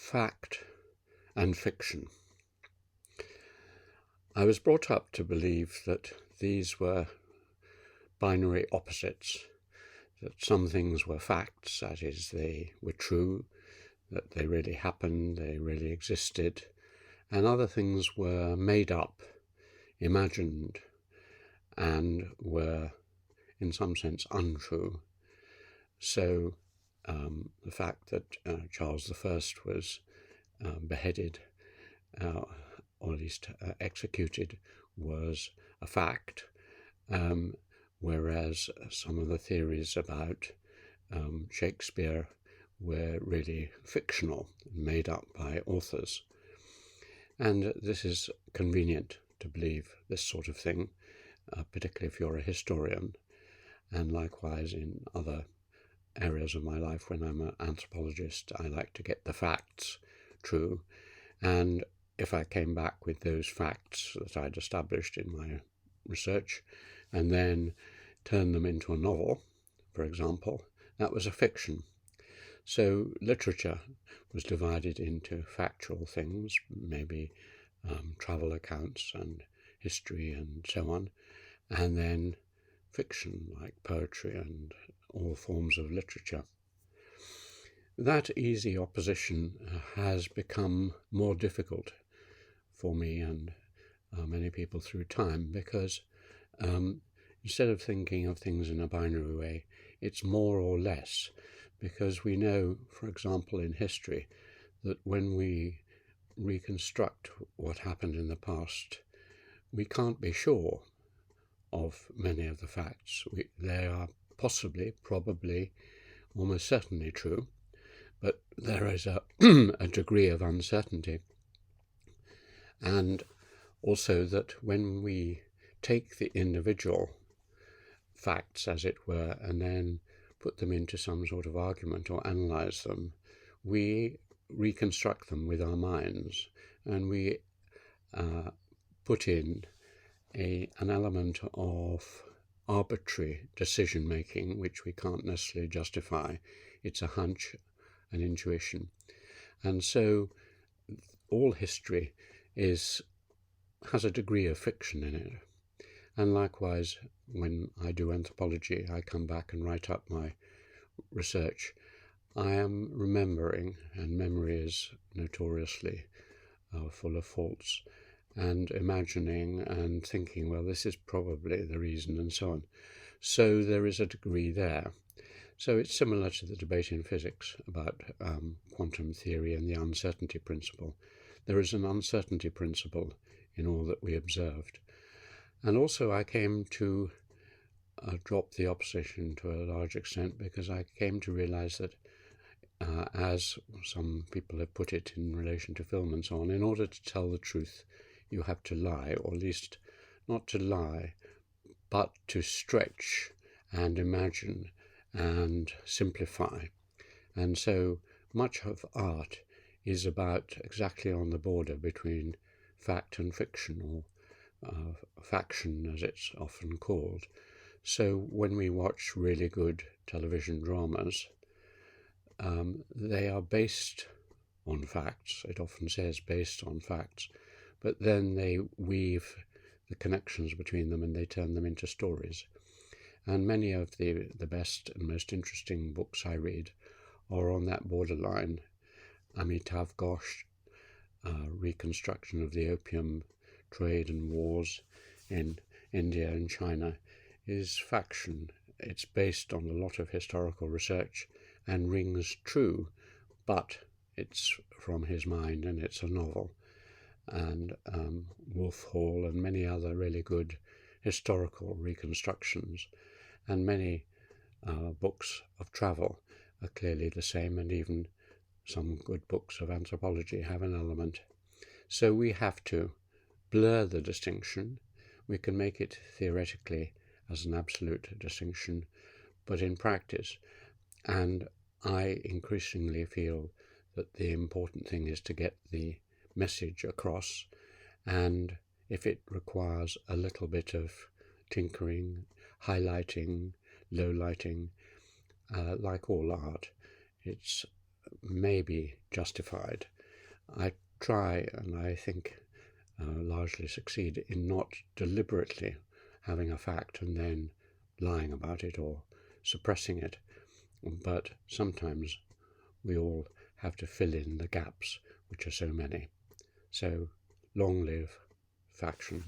fact and fiction. I was brought up to believe that these were binary opposites, that some things were facts, that is, they were true, that they really happened, they really existed, and other things were made up, imagined, and were in some sense untrue. So the fact that Charles I was beheaded, or at least executed, was a fact, whereas some of the theories about Shakespeare were really fictional, made up by authors. And this is convenient to believe this sort of thing, particularly if you're a historian, and likewise in other areas of my life. When I'm an anthropologist, I like to get the facts true, and if I came back with those facts that I'd established in my research and then turned them into a novel, for example, that was a fiction. So literature was divided into factual things, maybe travel accounts and history and so on, and then fiction like poetry and all forms of literature. That easy opposition has become more difficult for me and many people through time, because instead of thinking of things in a binary way, it's more or less, because we know, for example, in history, that when we reconstruct what happened in the past, we can't be sure of many of the facts. They are possibly, probably, almost certainly true, but there is a degree of uncertainty. And also that when we take the individual facts, as it were, and then put them into some sort of argument or analyze them, we reconstruct them with our minds, and we put in an element of arbitrary decision-making, which we can't necessarily justify. It's a hunch, an intuition. And so all history has a degree of fiction in it. And likewise, when I do anthropology, I come back and write up my research, I am remembering, and memory is notoriously full of faults, and imagining and thinking, well, this is probably the reason, and so on. So there is a degree there. So it's similar to the debate in physics about quantum theory and the uncertainty principle. There is an uncertainty principle in all that we observed. And also I came to drop the opposition to a large extent, because I came to realize that, as some people have put it in relation to film and so on, in order to tell the truth, you have to lie, or at least not to lie, but to stretch and imagine and simplify. And so much of art is about exactly on the border between fact and fiction, or faction as it's often called. So when we watch really good television dramas, they are based on facts. It often says based on facts, but then they weave the connections between them and they turn them into stories. And many of the best and most interesting books I read are on that borderline. Amitav Ghosh, reconstruction of the opium trade and wars in India and China, is faction. It's based on a lot of historical research and rings true, but it's from his mind and it's a novel. And Wolf Hall and many other really good historical reconstructions, and many books of travel are clearly the same, and even some good books of anthropology have an element. So we have to blur the distinction. We can make it theoretically as an absolute distinction, but in practice, and I increasingly feel that the important thing is to get the message across, and if it requires a little bit of tinkering, highlighting, lowlighting, like all art, it's maybe justified, I try, and I think largely succeed, in not deliberately having a fact and then lying about it or suppressing it, but sometimes we all have to fill in the gaps, which are so many. So long live faction.